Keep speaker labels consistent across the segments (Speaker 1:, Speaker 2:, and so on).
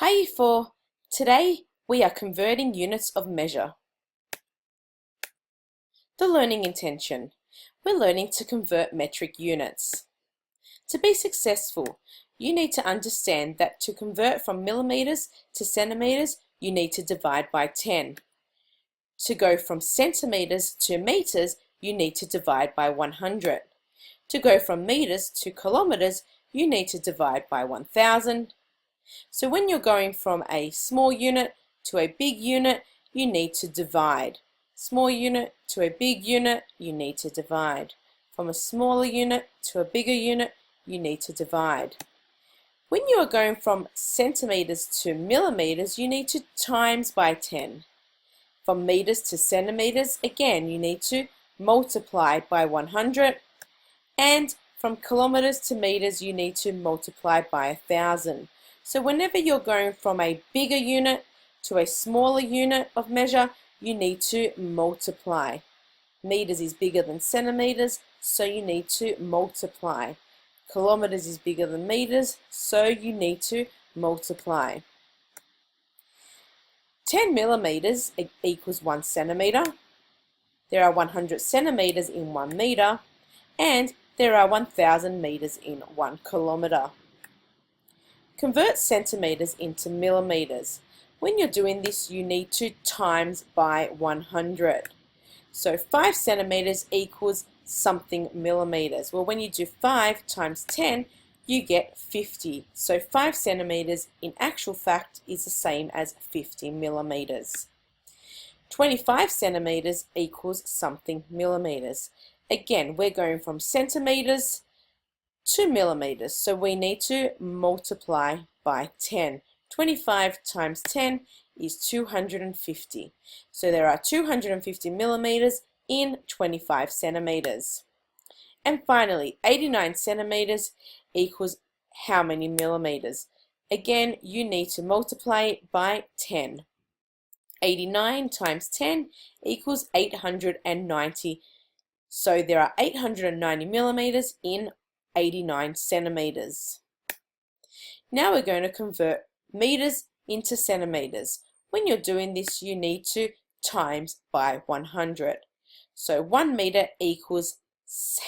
Speaker 1: Hi Year 4. Today we are converting units of measure. The learning intention. We're learning to convert metric units. To be successful, you need to understand that to convert from millimeters to centimeters, you need to divide by 10. To go from centimeters to meters, you need to divide by 100. To go from meters to kilometers, you need to divide by 1000. So when you're going from a small unit to a big unit, you need to divide. Small unit to a big unit, you need to divide. From a smaller unit to a bigger unit, you need to divide. When you are going from centimeters to millimeters, you need to times by 10. From meters to centimeters, again, you need to multiply by 100. And from kilometers to meters, you need to multiply by 1000. So whenever you're going from a bigger unit to a smaller unit of measure, you need to multiply. Meters is bigger than centimeters, so you need to multiply. Kilometers is bigger than meters, so you need to multiply. 10 millimeters equals 1 centimeter. There are 100 centimeters in 1 meter, and there are 1000 meters in 1 kilometer. Convert centimeters into millimeters. When you're doing this, you need to times by 100. So 5 centimeters equals something millimeters. Well, when you do 5 times 10, you get 50. So 5 centimeters in actual fact is the same as 50 millimeters. 25 centimeters equals something millimeters. Again, we're going from centimeters to millimeters, so we need to multiply by 10. 25 times 10 is 250. So there are 250 millimeters in 25 centimeters. And finally, 89 centimeters equals how many millimeters? Again, you need to multiply by 10. 89 times 10 equals 890. So there are 890 millimeters in 89 centimeters. Now we're going to convert meters into centimeters. When you're doing this, you need to times by 100. So 1 meter equals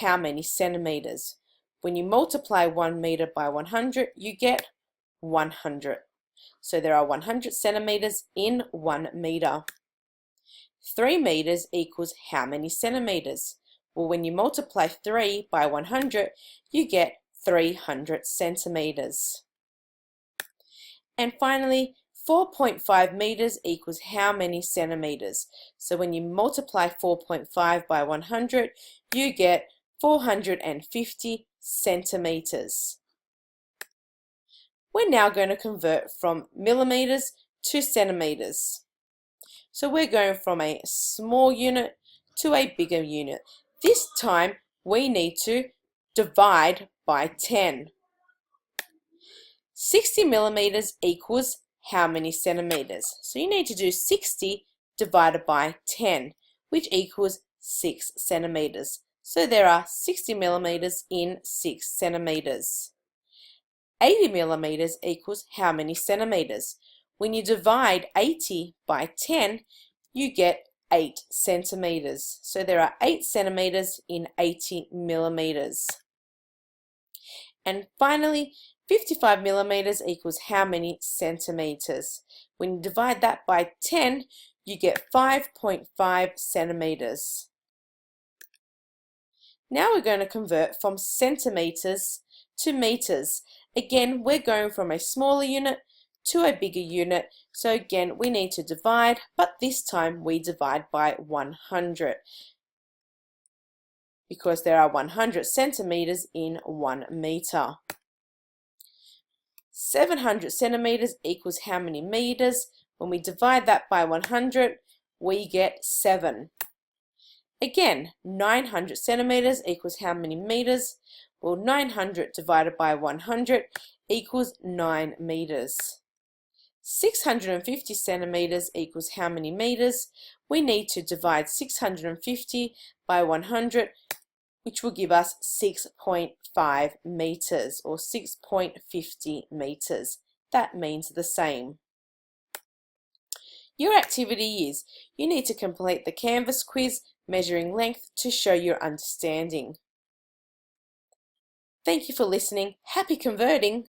Speaker 1: how many centimeters? When you multiply 1 meter by 100, you get 100. So there are 100 centimeters in 1 meter. 3 meters equals how many centimeters? Well, when you multiply 3 by 100, you get 300 centimeters. And finally, 4.5 meters equals how many centimeters? So when you multiply 4.5 by 100, you get 450 centimeters. We're now going to convert from millimeters to centimeters. So we're going from a small unit to a bigger unit. This time we need to divide by 10. 60 millimeters equals how many centimeters? So you need to do 60 divided by 10, which equals 6 centimeters. So there are 60 millimeters in 6 centimeters. 80 millimeters equals how many centimeters? When you divide 80 by 10, you get 8 centimeters. So there are 8 centimeters in 80 millimeters. And finally, 55 millimeters equals how many centimeters? When you divide that by 10, you get 5.5 centimeters. Now we're going to convert from centimeters to meters. Again, we're going from a smaller unit to a bigger unit. So again, we need to divide, but this time we divide by 100 because there are 100 centimeters in 1 meter. 700 centimeters equals how many meters? When we divide that by 100, we get 7. Again, 900 centimeters equals how many meters? Well, 900 divided by 100 equals 9 meters. 650 centimeters equals how many meters? We need to divide 650 by 100, which will give us 6.5 meters or 6.50 meters. that means the same. Your activity is you need to complete the Canvas quiz measuring length to show your understanding. Thank you for listening. Happy converting!